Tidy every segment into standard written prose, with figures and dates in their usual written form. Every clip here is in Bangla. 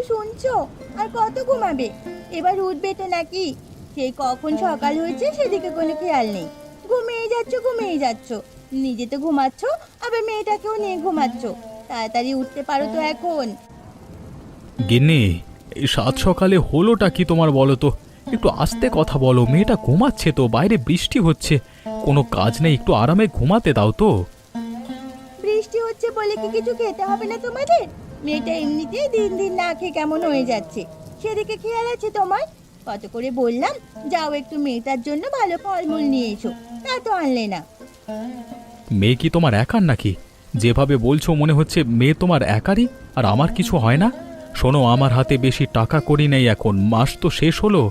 শুনছো? আর কত ঘুমাবে? এবার উঠবে তো নাকি? সেই কখন সকাল হয়েছে সেদিকে কোনো খেয়াল নেই। ঘুমিয়ে যাচ্ছ। নিজে তো ঘুমাচ্ছ, আবার মেয়েটাকেও নিয়ে ঘুমাচ্ছ। তাড়াতাড়ি উঠতে পারো তো এখন। গিন্নি, এই সাত সকালে হলোটা কি তোমার বলো তো? একটু আস্তে কথা বলো, মেয়েটা ঘুমাচ্ছে তো, বাইরে বৃষ্টি হচ্ছে। কোনো কাজ নেই, একটু আরামে ঘুমাতে দাও তো। বৃষ্টি হচ্ছে বলে কি কিছু খেতে হবে না তোমাদের? মেয়েটা এমনিতেই দিন দিন না খেয়ে কেমন হয়ে যাচ্ছে, সেদিকে খেয়াল আছে তোমার? কত করে বললাম যাও একটু মেয়েটার জন্য ভালো ফলমূল নিয়ে এসো, তা তো আনলে না। মেয়ে কি তোমার একার নাকি? যেভাবে বলছো মনে হচ্ছে মেয়ে তোমার একারই, আর আমার কিছু হয় না। শোনো, আমার হাতে বেশি টাকা কড়ি নেই এখন, মাস তো শেষ হলো।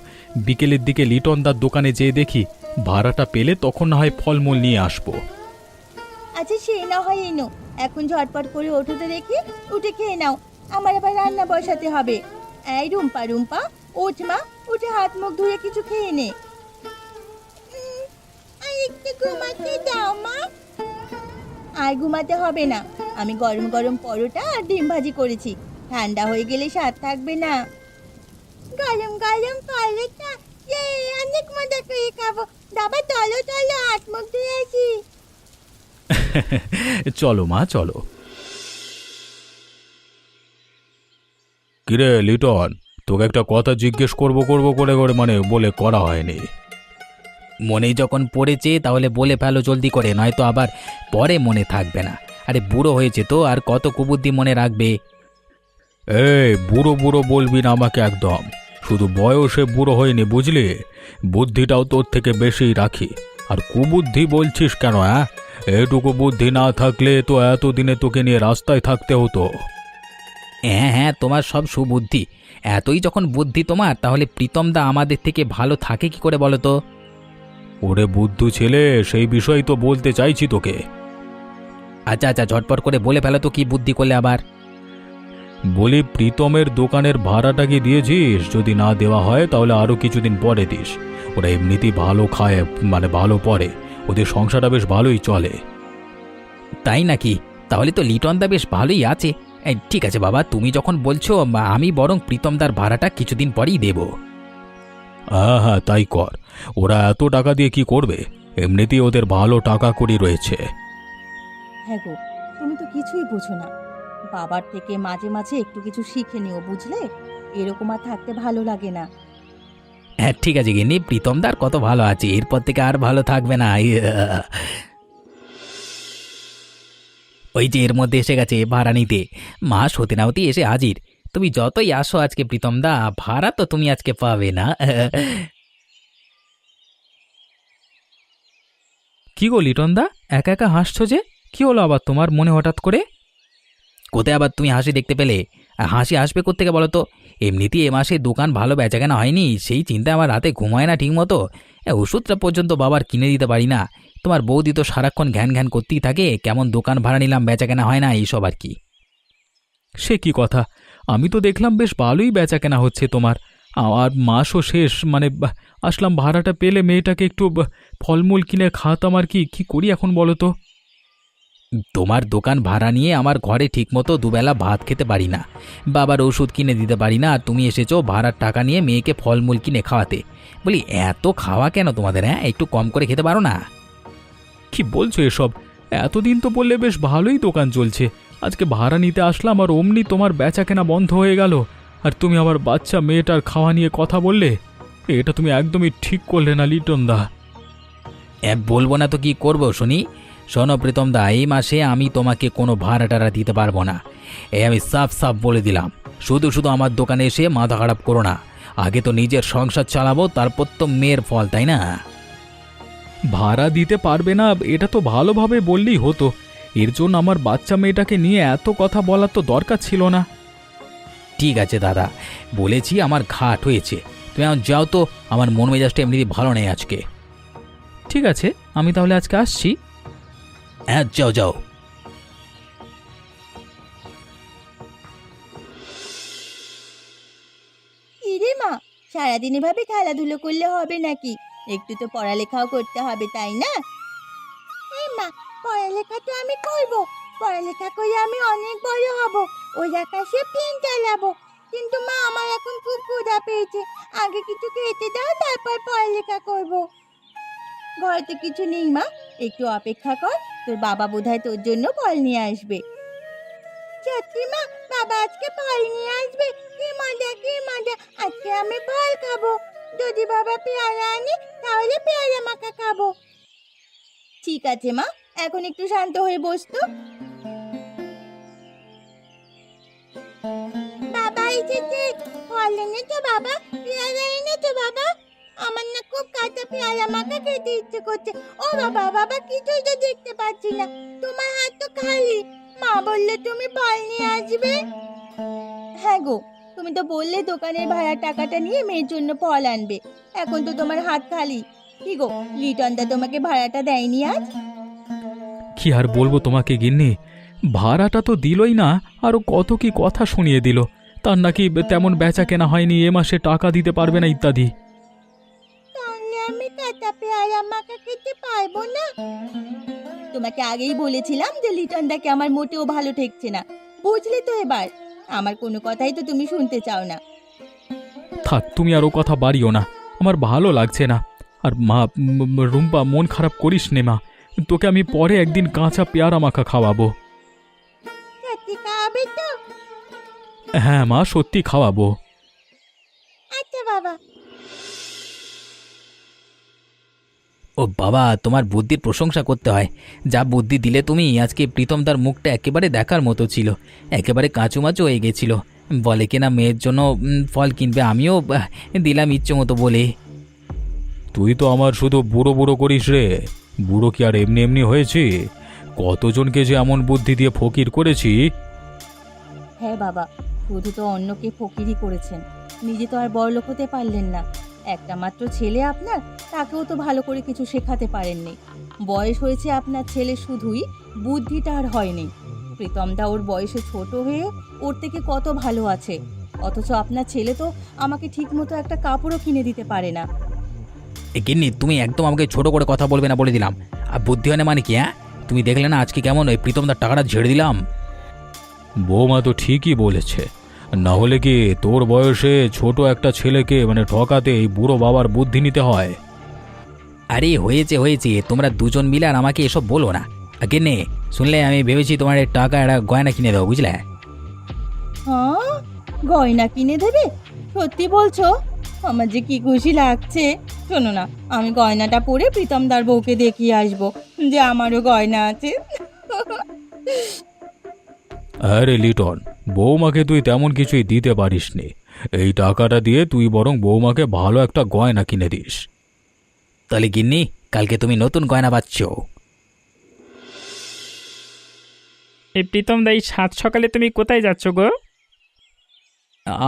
বিকেলের দিকে লিটনদার দোকানে যেয়ে দেখি, ভাড়াটা পেলে তখন না হয় ফলমূল নিয়ে আসবো। আচ্ছা সে না হয় এনো, এখন ঝটপট করে ওঠো তো দেখি, উঠে খেয়ে নাও। আমার আবার রান্না বসাতে হবে। এই রুম্পা রুম্পা, ওঠ মা, উঠে হাত মুখ ধুয়ে কিছু খেয়ে নে। আর একটু ঘুমাতে দাও মা। আর ঘুমাতে হবে না, আমি গরম গরম পরোটা আর ডিম ভাজি করেছি, ঠান্ডা হয়ে গেলে স্বাদ থাকবে না। গরম গরম পরোটা, ইয়ে, অনেক মজা করে খাবো। বাবা চলো চলো, হাত মুখ ধুয়ে আসি। চলো মা, চলো। কিরে লিটন, তোকে একটা কথা জিজ্ঞেস করব করব করে করে মানে বলে করা হয়নি। মনেই যখন পড়েছে তাহলে বলে ফেলো জলদি করে, নয়তো আবার পরে মনে থাকবে না। আরে বুড়ো হয়েছে তো, আর কত কুবুদ্ধি মনে রাখবে। এই বুড়ো বুড়ো বলবি না আমাকে একদম। শুধু বয়সে বুড়ো হয়নি বুঝলি, বুদ্ধিটাও তোর থেকে বেশিই রাখি। আর কুবুদ্ধি বলছিস কেন? হ্যাঁ, এটুকু বুদ্ধি না থাকলে তো এতদিনে তোকে নিয়ে রাস্তায় থাকতে হতো। হ্যাঁ হ্যাঁ, তোমার সব সুবুদ্ধি। এতই যখন বুদ্ধি তোমার, তাহলে প্রীতম দা আমাদের থেকে ভালো থাকে কি করে বলো তো? ওরে বুদ্ধু ছেলে, সেই বিষয় তো বলতে চাইছি তোকে। আচ্ছা আচ্ছা, ঝটপট করে বলে ফেলো তো, কি বুদ্ধি করলে আবার? বলি, প্রীতমের দোকানের ভাড়াটা কি দিয়েছিস? যদি না দেওয়া হয় তাহলে আরো কিছুদিন পরে দিস। ওরা এমনিতেই ভালো খায়, মানে ভালো পড়ে, ওদের সংসারটা বেশ ভালোই চলে। তাই নাকি? তাহলে তো লিটন দা বেশ ভালোই আছে। এই, ঠিক আছে বাবা, তুমি যখন বলছো, আমি বরং প্রীতমদার ভাড়াটা কিছুদিন পরেই দেব। হ্যাঁ হ্যাঁ, তাই কর। ওরা এত টাকা দিয়ে কি করবে? এমনিতেই ওদের ভালো টাকা কড়ি রয়েছে। হ্যাঁ গো, তুমি তো কিছুই বুঝো না। বাবার থেকে মাঝে মাঝে একটু কিছু শিখে নিও, বুঝলে? এরকম আর থাকতে ভালো লাগে না। হ্যাঁ ঠিক আছে গিন্নি, প্রীতমদার কত ভালো আছে, এরপর থেকে আর ভালো থাকবে না। ওই যে এর মধ্যে এসে গেছে ভাড়া নিতে। মাস হতে না হতেই এসে হাজির। তুমি যতই আসো আজকে প্রীতমদা, ভাড়া তো তুমি আজকে পাবে না। কি গো লিটনদা, একা একা হাসছো যে? কি হলো আবার তোমার মনে হঠাৎ করে? কোথায় আবার তুমি হাসি দেখতে পেলে? আর হাসি আসবে কোত্থেকে বলো তো? এমনিতেই এ মাসে দোকান ভালো বেচাকেনা হয়নি, সেই চিন্তায় আমার রাতে ঘুমায় না ঠিক মতো। ওষুধটা পর্যন্ত বাবার কিনে দিতে পারি না। তোমার বৌদি তো সারাক্ষণ ঘ্যান ঘ্যান করতেই থাকে, কেমন দোকান ভাড়া নিলাম, বেচাকেনা হয় না, এইসব আর কি। সে কি কথা? আমি তো দেখলাম বেশ ভালোই বেচাকেনা হচ্ছে তোমার। আর মাসও শেষ, মানে আসলাম ভাড়াটা পেলে মেয়েটাকে একটু ফলমূল কিনে খাওয়াতাম আর কি। কি করি এখন বলো তো? তোমার দোকান ভাড়া নিয়ে আমার ঘরে ঠিকমতো দুবেলা ভাত খেতে পারি না, বাবার ওষুধ কিনে দিতে পারি না, আর তুমি এসেছো ভাড়ার টাকা নিয়ে মেয়েকে ফলমূল কিনে খাওয়াতে। বলি, এত খাওয়া কেন তোমাদের? হ্যাঁ, একটু কম করে খেতে পারো না? কি বলছো এসব? এতদিন তো বললে বেশ ভালোই দোকান চলছে, আজকে ভাড়া নিতে আসলাম আর অমনি তোমার বেচাকেনা বন্ধ হয়ে গেল। আর তুমি আমার বাচ্চা মেয়েটার খাওয়া নিয়ে কথা বললে। এটা তুমি একদমই ঠিক করলে না লিটন দা। বলবো না তো কি করব শুনি? শোনো প্রীতম দা, এই মাসে আমি তোমাকে কোনো ভাড়া টাড়া দিতে পারবো না। আমি সাফ সাফ বলে দিলাম। শুধু শুধু আমার দোকানে এসে মাথা খারাপ করো না। আগে তো নিজের সংসার চালাবো, তারপর তো মেয়ের ফল, তাই না? ভাড়া দিতে পারবে না এটা তো ভালোভাবে বললেই হতো। এর জন্য আমার বাচ্চা মেয়েটাকে নিয়ে এত কথা বলার তো দরকার ছিল না। ঠিক আছে দাদা, বলেছি, আমার ঘাট হয়েছে। তুমি এখন যাও তো, আমার মন মেজাজটা এমনিতে ভালো নেই আজকে। ঠিক আছে, আমি তাহলে আজকে আসছি। হ্যাঁ, যাও যাও। ইরে মা, সারাদিন এভাবে খেলাধুলো করলে হবে নাকি? একটু তো পড়ালেখাও করতে হবে, তাই না? এই মা, পড়ালেখা তো আমি করব। পড়ালেখা করে আমি অনেক বড় হব, ওই আকাশে প্লেন চালাবো। কিন্তু মা আমার এখন খুব ক্ষুধা পেয়েছে, আগে কিছু খেতে দাও, তারপর পড়ালেখা করব। ঘরেতে কিছু নেই মা, একটু অপেক্ষা কর, তোর বাবা বোধহয় তোর জন্য ফল নিয়ে আসবে। সত্যি মা, বাবা আজকে ফল নিয়ে আসবে? কি মজা কি মজা, আজকে আমি ফল খাবো। যদি বাবা পেয়ারা আনে তাহলে পেয়ারা মাখা খাবো। ঠিক আছে মা, এখন একটু শান্ত হয়ে বস তো। বাবা এসেছে, ফল এনেছো বাবা? পেয়ারা এনেছো বাবা? আমার না খুব কাঁচা পেয়ারা মাখা খেতে ইচ্ছে করছে। ও বাবা, বাবা কিছুই তো দেখতে পাচ্ছি না, তোমার হাত তো খালি। মা বললে তুমি ফল নিয়ে আসবে। হ্যাঁ গো, তুমি তো বললে দোকানের ভাড়ার টাকাটা নিয়ে মেয়ের জন্য ফল আনবে, এখন তো তোমার হাত খালি। কি গো, লিটনদা তোমাকে ভাড়াটা দেয়নি আজ? কি আর বলবো তোমাকে গিন্নি, ভাড়াটা তো দিলই না, আরো কত কি কথা শুনিয়ে দিল। তার নাকি তেমন বেচা কেনা হয়নি, এ মাসে টাকা দিতে পারবে না ইত্যাদি। তাহলে আমি কাঁচা পেয়ারা মাখা খেতে পারবো না? তোমাকে আগেই বলেছিলাম যে লিটনদাকে আমার মোটেও ভালো ঠেকছে না, বুঝলে তো এবার? আমার কোনো কথাই তো তুমি শুনতে চাও না। থাক, তুমি আর ও কথা বাড়িও না, আমার ভালো লাগছে না। আর মা, রুম্পা, মন খারাপ করিস নে মা, তোকে আমি পরে একদিন কাঁচা পেয়ারা মাখা খাওয়াবো। সত্যি খাওয়াবে তো? হ্যাঁ মা, সত্যি খাওয়াবো। আচ্ছা বাবা। ও বাবা, তোমার বুদ্ধির প্রশংসা করতে হয়। যা বুদ্ধি দিলে তুমি, আজকে প্রীতম তার মুখটা একেবারে দেখার মতো ছিল, একেবারে কাঁচুমাচু হয়ে গেছিল। বলে কিনা মেয়ের জন্য ফল কিনবে, আমিও দিলাম ইচ্ছে মতো বলে। তুই তো আমার শুধু বুড়ো বুড়ো করিস রে। বুড়ো কি আর এমনি এমনি হয়েছে? কতজনকে যে এমন বুদ্ধি দিয়ে ফকির করেছি। হ্যাঁ বাবা, শুধু তো অন্যকে ফকিরি করেছেন, নিজে তো আর বড়লোক হতে পারলেন না। একটা মাত্র ছেলে আপনার, তাকেও তো ভালো করে কিছু শেখাতে পারেননি। বয়স হয়েছে আপনার ছেলে, শুধুই বুদ্ধিটা আর হয়নি। প্রীতমদা ওর বয়সে ছোট হয়ে ওর থেকে কত ভালো আছে, অথচ আপনার ছেলে তো আমাকে ঠিকমতো একটা কাপড়ও কিনে দিতে পারে না। এ গিন্নি, তুমি একদম আমাকে ছোট করে কথা বলবে না বলে দিলাম। আর বুদ্ধি হয় না মানে কি? হ্যাঁ, তুমি দেখলে না আজকে কেমন ওই প্রীতমদার টাকাটা ঝেড়ে দিলাম। বৌমা তো ঠিকই বলেছে, না হলে কি তোর বয়সে ছোট একটা ছেলেকে ঠকাতে এই বুড়ো বাবার বুদ্ধি নিতে হয়? আরে হয়েছে হয়েছে, তোমরা দুজন মিলে আর আমাকে এসব বলো না। গিন্নি, শুনলে আমি ভেবেছি তোমার এই টাকা একটা গয়না কিনে দেবো, বুঝলে? হ্যাঁ, গয়না কিনে দেবে? সত্যি বলছো? আমার যে কি খুশি লাগছে। শোনো না, আমি গয়নাটা পরে প্রীতমদার বউকে দেখিয়ে আসবো যে আমারও গয়না আছে। আরে লিটন, বৌমাকে তুই তেমন কিছুই দিতে পারিসনি, এই টাকাটা দিয়ে তুই বরং বৌমাকে ভালো একটা গয়না কিনে দিস। তাহলে গিন্নি, কালকে তুমি নতুন গয়না পাচ্ছ। এই প্রীতম দা, এই সাত সকালে তুমি কোথায় যাচ্ছ গো?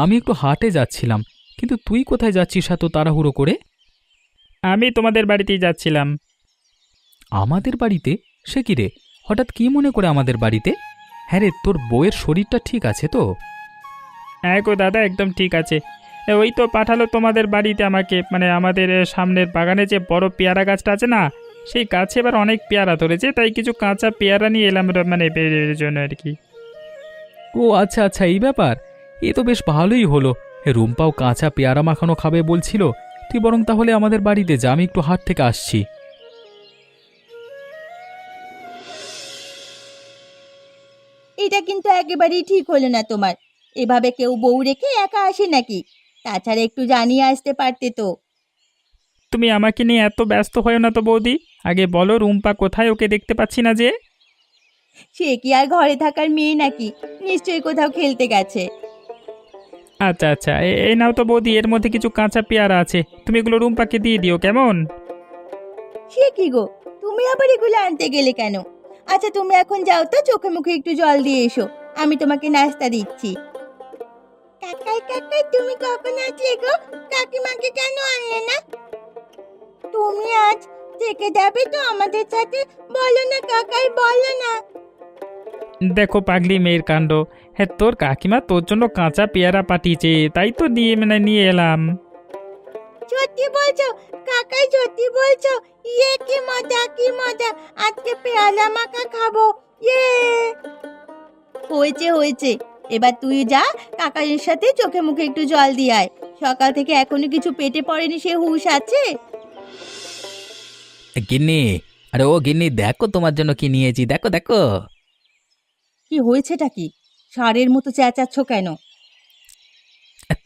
আমি একটু হাটে যাচ্ছিলাম, কিন্তু তুই কোথায় যাচ্ছিস এত তাড়াহুড়ো করে? আমি তোমাদের বাড়িতেই যাচ্ছিলাম। আমাদের বাড়িতে? সে কি রে, হঠাৎ কি মনে করে আমাদের বাড়িতে? হ্যাঁ রে, তোর বউয়ের শরীরটা ঠিক আছে তো? হ্যাঁ গো দাদা, একদম ঠিক আছে। ওই তো পাঠালো তোমাদের বাড়িতে আমাকে, আমাদের সামনের বাগানে যে বড় পেয়ারা গাছটা আছে না, সেই গাছে এবার অনেক পেয়ারা ধরেছে, তাই কিছু কাঁচা পেয়ারা নিয়ে এলাম এর জন্য আর কি। ও আচ্ছা আচ্ছা, এই ব্যাপার। এ তো বেশ ভালোই হলো। রুম্পাও কাঁচা পেয়ারা মাখানো খাবে বলছিল। তুই বরং তাহলে আমাদের বাড়িতে যা, আমি একটু হাট থেকে আসছি। এটা কিন্তু একেবারেই ঠিক হলো না তোমার। এভাবে কেউ বউ রেখে একা আসে নাকি? তাছাড়া একটু জানিয়ে আসতে পারতে তো। তুমি আমাকে নিয়ে এত ব্যস্ত হয়েও না তো বৌদি, আগে বলো রুম্পা কোথায়, ওকে দেখতে পাচ্ছি না যে। সে কি আর ঘরে থাকার মেয়ে নাকি? নিশ্চয়ই কোথাও খেলতে গেছে। আচ্ছা আচ্ছা, এই নাও তো বৌদি, এর মধ্যে কিছু কাঁচা পেয়ারা আছে, তুমি এগুলো রুম্পাকে দিয়ে দিও কেমন? সে কি গো, তুমি আবার এগুলো আনতে গেলে কেন? আচ্ছা তুমি এখন যাও তো, চোখে মুখে একটু জল দিয়ে এসো, আমি তোমাকে নাস্তা দিচ্ছি। কাকাই কাকাই, তুমি কখন আসলে গো? কাকিমাকে কেন আনলে না? তুমি আজ থেকে যাবে তো আমাদের সাথে? বলো না কাকাই, বলো না। দেখো পাগলি মেয়ের কাণ্ড। হ্যাঁ, তোর কাকিমা তোর জন্য কাঁচা পেয়ারা পাঠিয়েছে, তাই তো নিয়ে এলাম। সত্যি বলছো কাকাই, সত্যি বলছো? ইয়ে কি মজা কি মজা, আজকে পেয়ারা মাখা খাবো। ইয়ে হয়েছে হয়েছে, এবার তুই যা, কাকাইয়ের সাথে চোখে মুখে একটু জল দিয়ে আয়। সকাল থেকে এখনো কিছু পেটে পড়েনি, সে হুঁশ আছে? গিন্নি, আরে ও গিন্নি, দেখো তোমার জন্য কি নিয়েছি, দেখো দেখো। কি হয়েছেটা কি? ষাঁড়ের মতো চেঁচাচ্ছ কেন?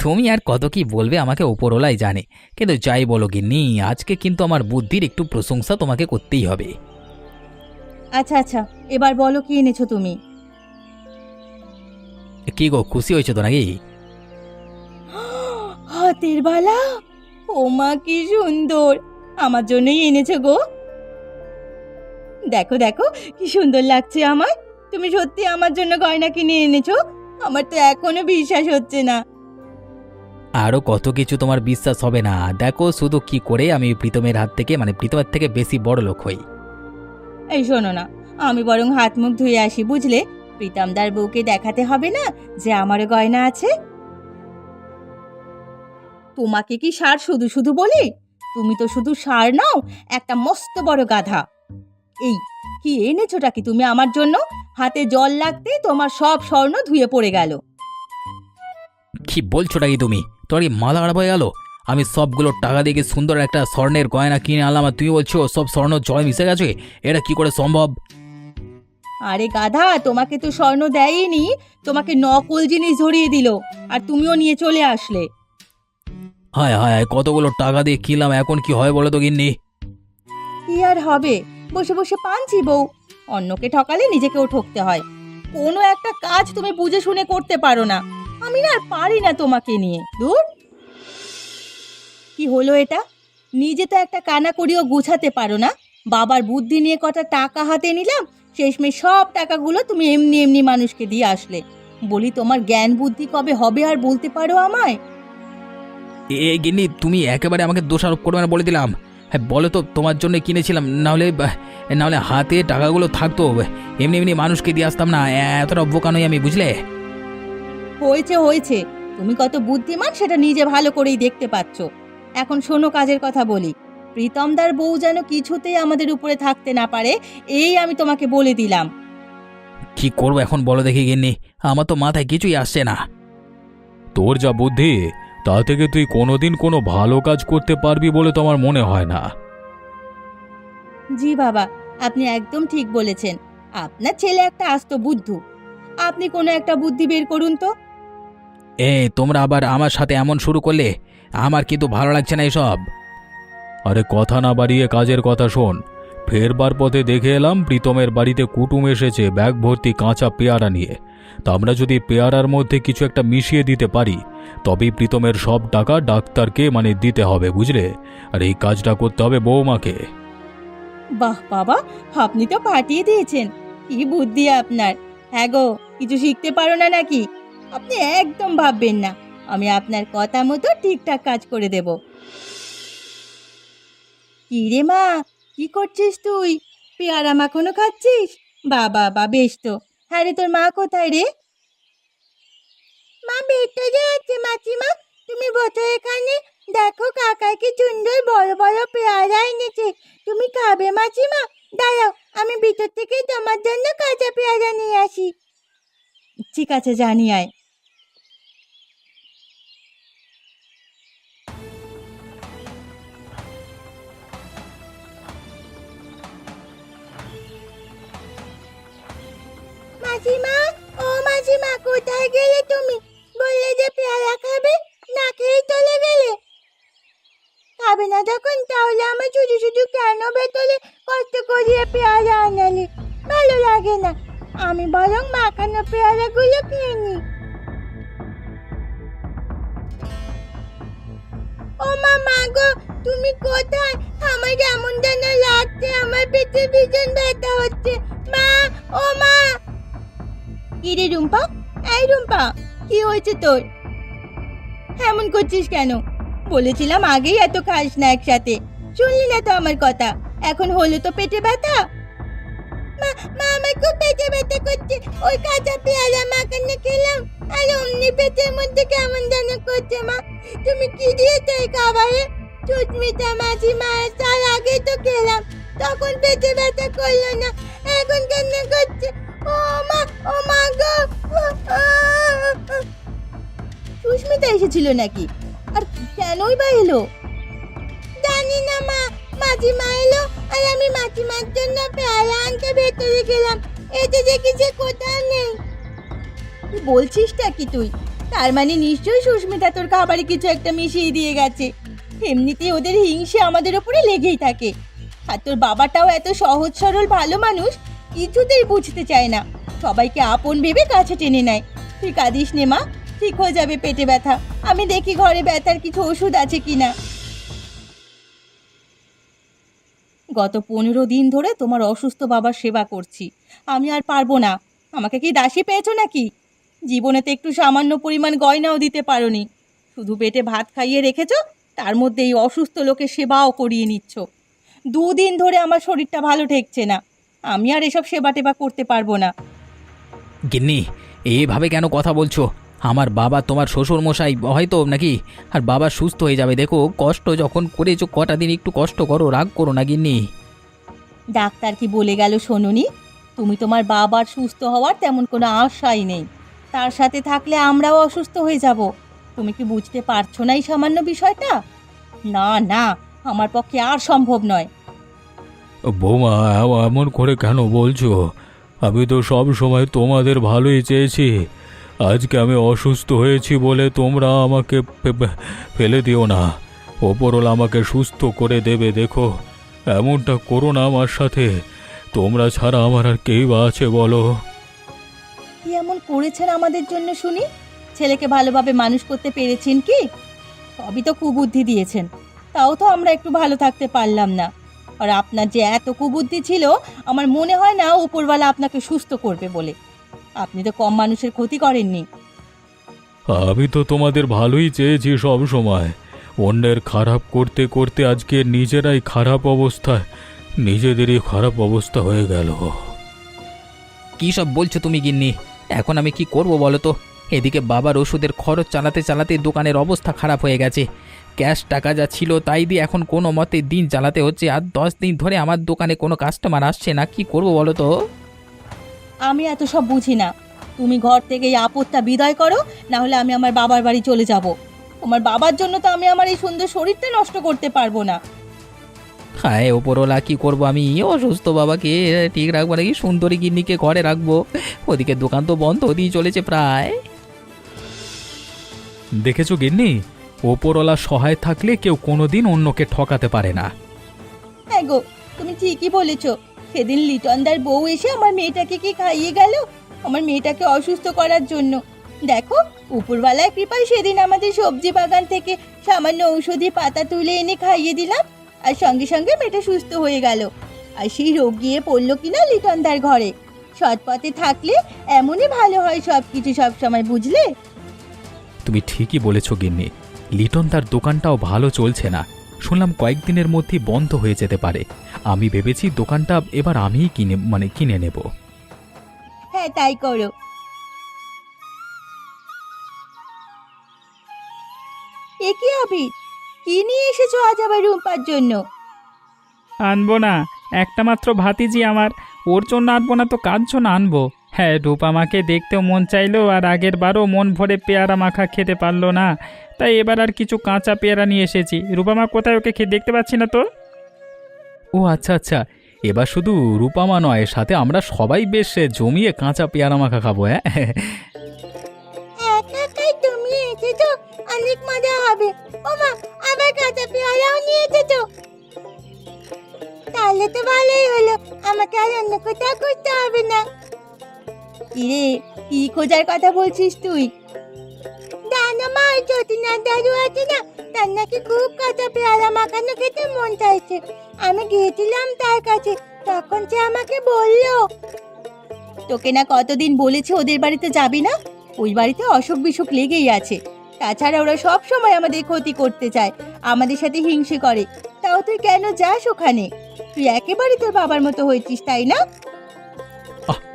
তুমি আর কত কি বলবে, আমাকে ওপরওয়ালাই জানে। কিন্তু যাই বলো গিন্নি, আজকে কিন্তু আমার বুদ্ধির একটু প্রশংসা তোমাকে করতেই হবে। আচ্ছা আচ্ছা, এবার বলো কি এনেছো তুমি? কি গো, খুশি হয়েছো তো নাকি? হাতের বালা! ও মা, কি সুন্দর! আমার জন্যই এনেছো গো। দেখো দেখো, কি সুন্দর লাগছে আমার। তুমি সত্যি আমার জন্য গয়না কিনে এনেছো? আমার তো এখনো বিশ্বাস হচ্ছে না। আরো কত কিছু তোমার বিশ্বাস হবে না, দেখো শুধু কি করে আমি প্রীতমের হাত থেকে, মানে প্রীতমের থেকে বেশি বড় লোক হই। এই শোনো না, আমি বরং হাত মুখ ধুয়ে আসি, বুঝলে? প্রীতমদার বউকে দেখাতে হবে না যে আমারও গয়না আছে। তোমাকে কি ষাঁড় শুধু শুধু বলি? তুমি তো শুধু ষাঁড় নাও, একটা মস্ত বড় গাধা। এই, কি এনেছোটা কি তুমি আমার জন্য? হাতে জল লাগতেই তোমার সব স্বর্ণ ধুয়ে পড়ে গেল। কি বলছো নাকি তুমি? তোমার কি মাথা খারাপ হয়ে গেল? আমি সবগুলো টাকা দিয়ে কি সুন্দর একটা স্বর্ণের গয়না কিনে আনলাম, আর তুমি বলছো সব স্বর্ণ জলে মিশে গেছে? এটা কি করে সম্ভব? আরে গাধা, তোমাকে তো স্বর্ণ দেয়নি, তোমাকে নকল জিনিস ধরিয়ে দিল, আর তুমিও নিয়ে চলে আসলে। হায় হায় হায়, কতগুলো টাকা দিয়ে কিনলাম, এখন কি হয় বলো তো গিন্নি? কি আর হবে, বসে বসে পানছি বউ। অন্যকে ঠকালে নিজেকেও ঠকতে হয়। কোনো একটা কাজ তুমি বুঝে শুনে করতে পারো না। আমি না আর পারি না তোমাকে নিয়ে, দূর। কি হলো এটা? নিজে তো একটা কানা করিও গুছাতে পারো না। বাবার বুদ্ধি নিয়ে কটা টাকা হাতে নিলাম, শেষমেশ সব টাকাগুলো তুমি এমনি এমনি মানুষকে দিয়ে আসলে। বলি, তোমার জ্ঞান বুদ্ধি কবে হবে আর বলতে পারো আমায়? এ গিন্নি, তুমি একেবারে আমাকে দোষারোপ করবে না বলে দিলাম। হ্যাঁ বলো তো, তোমার জন্য কিনেছিলাম, নাহলে হাতে টাকাগুলো থাকতো, এমনি এমনি মানুষকে দিয়ে আসতাম না। এতটা বোকা নই আমি, বুঝলে? হয়েছে হয়েছে, তুমি কত বুদ্ধিমান সেটা নিজে ভালো করেই দেখতে পাচ্ছ। এখন শোনো, কাজের কথা বলি। প্রীতমদার বউ যেন কিছুতেই আমাদের উপরে থাকতে না পারে, এই আমি তোমাকে বলে দিলাম। কি করবো এখন বলো দেখি গিন্নি, আমার তো মাথায় কিছুই আসছে না। তোর যা বুদ্ধি, তা থেকে তুই কোনোদিন কোনো ভালো কাজ করতে পারবি বলে তো আমার মনে হয় না। জি বাবা, আপনি একদম ঠিক বলেছেন। আপনার ছেলে একটা আস্ত বুদ্ধু। আপনি কোনো একটা বুদ্ধি বের করুন তো। তোমরা আবার আমার সাথে এমন শুরু করলে, আমার কিন্তু ভালো লাগছে না এসব। আরে কথা না বাড়িয়ে কাজের কথা শোন। ফেরবার পথে দেখে এলাম প্রীতমের বাড়িতে কুটুম এসেছে ব্যাগ ভর্তি কাঁচা পেয়ারা নিয়ে। তা আমরা যদি পেয়ারার মধ্যে কিছু একটা মিশিয়ে দিতে পারি, তবেই প্রীতমের সব টাকা ডাক্তারকে দিতে হবে, বুঝলে? আর এই কাজটা করতে হবে বৌমাকে। বাহ বাবা, আপনি তো পাঠিয়ে দিয়েছেন। কি বুদ্ধি আপনার! হ্যাঁ গো, কিছু শিখতে পারো না নাকি? আপনি একদম ভাববেন না, আমি আপনার কথা মতো ঠিকঠাক কাজ করে দেব। কি রে মা, কি করছিস তুই? পেয়ারা মাখনো খাচ্ছিস? বাবা বা, বেশ তো। হ্যাঁ রে, তোর মা কোথায় রে? মা ভেতরে আছে মাসিমা, তুমি বসো এখানে। দেখো, কাকা কি সুন্দর বড় বড় পেয়ারা এনেছে। তুমি খাবে মাসিমা? দাঁড়াও, আমি ভিতর থেকে তোমার জন্য কাঁচা পেয়ারা নিয়ে আসি। ঠিক আছে, জানি আয়। মাসিমা, ও মাসিমা, কোথায় গেলে তুমি? বললে যে পেয়ারা খাবে, না খেয়ে চলে গেলে। খাবে না যখন, তাহলে আমার শুধু শুধু কেন ভেতরে কষ্ট করিয়ে পেয়ারা আনালে? ভালো লাগে না। আমি বরং মাখানো পেয়ারাগুলো খেয়ে নি। ও মা, মা গো, তুমি কোথায়? আমার কেমন যেন লাগছে, আমার পেটে ভীষণ ব্যথা হচ্ছে। মা, ও মা! কি রে রুম্পা? এই রুম্পা, কি হয়েছে তোর? এমন করছিস কেন? বলেছিলাম আগেই এত খাস না একসাথে। শুনলি না তো আমার কথা? এখন হলো তো পেটে ব্যথা। মা, মা, আমার খুব পেটে ব্যথা করছে। ওই কাঁচা পেয়ারা মাখানো খেলাম, আর অমনি পেটের মধ্যে কেমন যেন করছে। মা, তুমি কি দিয়েছো এই খাবারে? সুস্মিতা মাসিমা তার আগে তো খেলাম, তখন পেটে ব্যথা করলো না, এখন কেন করছে? ও মা, ও মা গো! সুস্মিতা এসেছিল নাকি? আর কেনই বা এলো? জানি না মা, মাঝিমা এলো আর আমি মাঝিমার জন্য পেয়ারা আনতে ভেতরে গেলাম, এতে দেখি যে কোথাও নেই। কি বলছিসটা কি তুই? তার মানে নিশ্চয়ই সুস্মিতা তোর খাবারে কিছু একটা মিশিয়ে দিয়ে গেছে। এমনিতেই ওদের হিংসে আমাদের উপরে লেগেই থাকে। আর তোর বাবাটাও এত সহজ সরল ভালো মানুষ, কিছুতেই বুঝতে চায় না, সবাইকে আপন ভেবে কাছে টেনে নেয়। তুই কাঁদিস নে মা, ঠিক হয়ে যাবে পেটে ব্যথা। আমি দেখি ঘরে ব্যথার কিছু ওষুধ আছে কিনা। গত 15 দিন ধরে তোমার অসুস্থ বাবার সেবা করছি, আমি আর পারবো না। আমাকে কি দাসী পেয়েছো নাকি? জীবনেতে একটু সামান্য পরিমাণ গয়নাও দিতে পারোনি, শুধু পেটে ভাত খাইয়ে রেখেছো, তার মধ্যে এই অসুস্থ লোকের সেবাও করিয়ে নিচ্ছ। 2 দিন ধরে আমার শরীরটা ভালো ঠেকছে না, আমি আর এসব সেবা টেবা করতে পারবো না। গিন্নি, এইভাবে কেন কথা বলছো? আমার বাবা তোমার শ্বশুর মশাই হয়তো নাকি, আর বাবা সুস্থ হয়ে যাবে। দেখো, কষ্ট যখন করেছো কটা দিন একটু কষ্ট করো, রাগ করো না গিন্নি। ডাক্তার কি বলে গেল শোনোনি? তুমি তোমার বাবার সুস্থ হওয়ার তেমন কোনো আশাই নেই, তার সাথে থাকলে আমরাও অসুস্থ হয়ে যাব। তুমি কি বুঝতে পারছো না এই সামান্য বিষয়টা? না না, আমার পক্ষে আর সম্ভব নয়। বৌমা, এমন করে কেন বলছো? আমি তো সব সময় তোমাদের ভালোই চেয়েছি। আজকে আমি অসুস্থ হয়েছি বলে তোমরা আমাকে ফেলে দিও না। ওপরওয়ালা আমাকে সুস্থ করে দেবে, দেখো। এমনটা করো না আমার সাথে। তোমরা ছাড়া আমার আর কেই বা আছে বলো? কি এমন করেছেন আমাদের জন্য শুনি? ছেলেকে ভালোভাবে মানুষ করতে পেরেছেন কি? সবই তো কুবুদ্ধি দিয়েছেন, তাও তো আমরা একটু ভালো থাকতে পারলাম না। আর আপনার যে এত কুবুদ্ধি ছিল, আমার মনে হয় না উপরওয়ালা আপনাকে সুস্থ করবে বলে। আপনি তো কম মানুষের ক্ষতি করেননি। আমি তো তোমাদের ভালোই চেয়েছি সব সময়। অন্যের খারাপ করতে করতে আজকে নিজেরাই খারাপ অবস্থায়, নিজেদেরই খারাপ অবস্থা হয়ে গেল। কী সব বলছো তুমি গিন্নি? এখন আমি কি করব বলো তো? এদিকে বাবার ওষুধের খরচ চালাতে চালাতে দোকানের অবস্থা খারাপ হয়ে গেছে। ক্যাশ টাকা যা ছিল তাই দিয়ে এখন কোনো মতে দিন চালাতে হচ্ছে। আর 10 দিন ধরে আমার দোকানে কোনো কাস্টমার আসছে না, কি করব বলো তো? আমি এত সব বুঝি না। তুমি ঘর থেকে এই আপদটা বিদায় করো, না হলে আমি আমার বাবার বাড়ি চলে যাব। আমার বাবার জন্য তো আমি আমার এই সুন্দর শরীরটা নষ্ট করতে পারবো না। হ্যাঁ, ওপরওয়ালা কি করব আমি? অসুস্থ বাবাকে ঠিক রাখবো নাকি সুন্দরী গিন্নিকে ঘরে রাখবো? ওদিকে দোকান তো বন্ধ দিয়ে চলেছে প্রায়। দেখেছো গিন্নি, ওপরওয়ালা সহায় থাকলে কেউ কোনোদিন অন্যকে ঠকাতে পারে না। হ্যাঁ গো, তুমি ঠিকই বলেছ। সেদিন লিটনদার বউ এসে আমার মেয়েটাকে কি খাইয়ে গেল, আমার মেয়েটাকে অসুস্থ করার জন্য। দেখো, উপরওয়ালার কৃপায় সেদিন আমাদের সবজি বাগান থেকে সামান্য ঔষধি পাতা তুলে এনে খাইয়ে দিলাম, আর সঙ্গে সঙ্গে মেয়েটা সুস্থ হয়ে গেল। আর সেই রোগ গিয়ে পড়লো কিনা লিটনদার ঘরে। সৎ পথে থাকলে এমনই ভালো হয় সব কিছু সব সময়, বুঝলে? তুমি ঠিকই বলেছ গিন্নি, লিটন তার দোকানটাও ভালো চলছে না। শুনলাম কয়েকদিনের মধ্যেই বন্ধ হয়ে যেতে পারে। আমি ভেবেছি দোকানটা এবার আমিই কিনে নেব। হ্যাঁ, তাই করো। এ কি হবে? কি নিয়ে এসেছো আজ আবার রুম্পার জন্য? আনবো না, একটা মাত্র ভাতিজি আমার, ওর জন্য আনবো না তো কার জন্য আনবো? হ্যাঁ, রূপা মাকে দেখতেও মন চাইলো, আর আগের বারও মন ভরে পেয়ারা মাখা খেতে পারলো না, তাই এবার আর কিছু কাঁচা পেয়ারা নিয়ে এসেছি। রূপা মা কোথায়? ওকে দেখতে পাচ্ছি না তো। ও আচ্ছা আচ্ছা, এবার শুধু রূপামা নয়, সাথে আমরা সবাই বেশ জমিয়ে কাঁচা পেয়ারা মাখা খাবো। হ্যাঁ, একাই তুমি এসেছো, অনেক মজা হবে। ওমা, আবার কাঁচা পেয়ারাও নিয়ে এসেছো? তাহলে তো ভালোই হলো, আমাকে আর অন্য কোথাও করতে হবে না। কিরে, কি খোঁজার কথা বলছিস তুই? জানো মা, ওই যতীনাথ দাদু আছে না, তার নাকি খুব কাঁচা পেয়ারা মাখানো খেতে মন চাইছে। আমি গিয়েছিলাম তার কাছে, তখন সে আমাকে বললো। তোকে না কতদিন বলেছে ওদের বাড়িতে যাবি না? ওই বাড়িতে অসুখ বিসুখ লেগেই আছে। তাছাড়া ওরা সব সময় আমাদের ক্ষতি করতে চায়, আমাদের সাথে হিংসে করে। তাও তুই কেন যাস ওখানে? তুই একেবারে তোর বাবার মতো হয়েছিস, তাই না?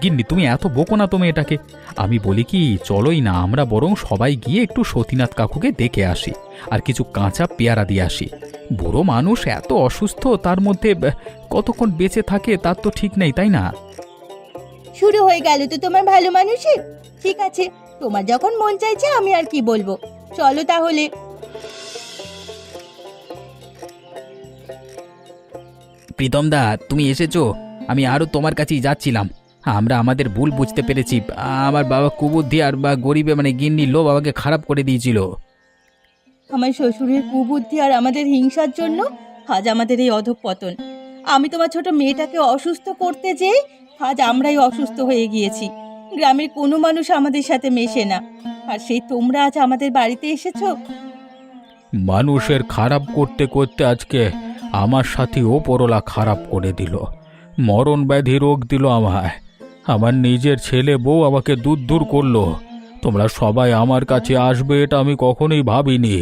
গিন্নি, তুমি এত বকো না তুমি এটাকে। আমি বলি কি, চলোই না আমরা বরং সবাই গিয়ে একটু সতীনাথ কাকুকে দেখে আসি, আর কিছু কাঁচা পেয়ারা দিয়ে আসি। বুড়ো মানুষ, এত অসুস্থ, তার মধ্যে কতক্ষণ বেঁচে থাকে তার তো ঠিক নেই, তাই না? শুরু হয়ে গেল তো তোমার ভালো মানুষের। ঠিক আছে, তোমার যখন মন চাইছে আমি আর কি বলবো। চলো তাহলে। প্রীতম দা, তুমি এসেছো? আমি আরও তোমার কাছেই যাচ্ছিলাম। আমরা আমাদের ভুল বুঝতে পেরেছি। আমার বাবা কুবুদ্ধি আর বা গরিবে মানে গিন্নির লোভ বাবাকে খারাপ করে দিয়েছিল। আমার শ্বশুরের কুবুদ্ধি আর আমাদের হিংসার জন্য আজ আমাদের এই অধঃপতন। আমি তোমার ছোট মেয়েটাকে অসুস্থ করতে যেয়ে আজ আমরাই অসুস্থ হয়ে গিয়েছি। গ্রামের কোনো মানুষ আমাদের সাথে মেশে না, আর সেই তোমরা আজ আমাদের বাড়িতে এসেছো। মানুষের খারাপ করতে করতে আজকে আমার সাথে ওপরওয়ালা খারাপ করে দিল। মরণ ব্যাধি রোগ দিল আমায়। আমার নিজের ছেলে বউ আমাকে দূর দূর করলো। তোমরা সবাই আমার কাছে আসবে এটা আমি কখনোই ভাবিনি।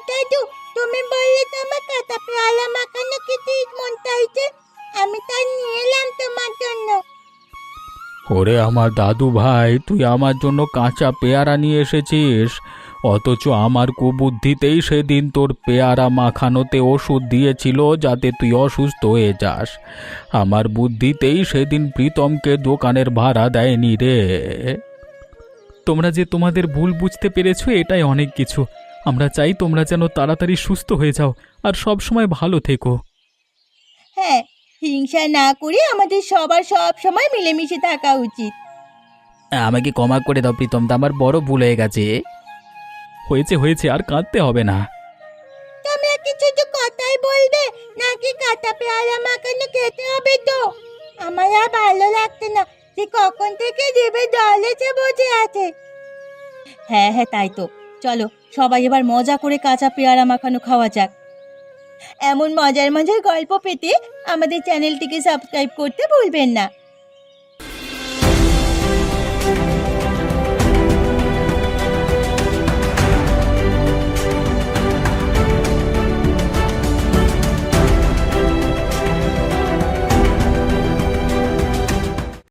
দাদু, তুমি বললে তো আমার কাঁচা পেয়ারা মাখানো খেতে মন চাইছে, আমি তাই নিয়ে এলাম তোমার জন্য। ওরে আমার দাদু ভাই, তুই আমার জন্য কাঁচা পেয়ারা নিয়ে এসেছিস, অথচ আমার কুবুদ্ধিতেই সেদিন তোর পেয়ারা মাখানোতে ওষুধ দিয়েছিল যাতে তুই অসুস্থ হয়ে যাস। আমার বুদ্ধিতেই সেদিন প্রীতমকে দোকানের ভাড়া দেয়নি রে। তোমরা যে তোমাদের ভুল বুঝতে পেরেছো এটাই অনেক কিছু। আমরা চাই তোমরা যেন তাড়াতাড়ি সুস্থ হয়ে যাও আর সব সময় ভালো থেকো। হ্যাঁ, হিংসা না করে আমাদের সবার সব সময় মিলেমিশে থাকা উচিত। আমাকে ক্ষমা করে দাও প্রীতম দা, আমার বড় ভুল হয়ে গেছে। হয়েছে হয়েছে, আর কাঁদতে হবে না। তুমি কি শুধু কথাই বলবে নাকি কাঁচা পেয়ারা মাখানো খেতে হবে? তো আমার আর ভালো লাগছে না যে কখন থেকে জিভে জল এসে বসে আছে। হ্যাঁ হ্যাঁ, তাই তো। চলো সবাই এবার মজা করে কাঁচা পেয়ারা মাখানো খাওয়া যাক। এমন মজার মজার গল্প পেতে আমাদের চ্যানেলটিকে সাবস্ক্রাইব করতে ভুলবেন না।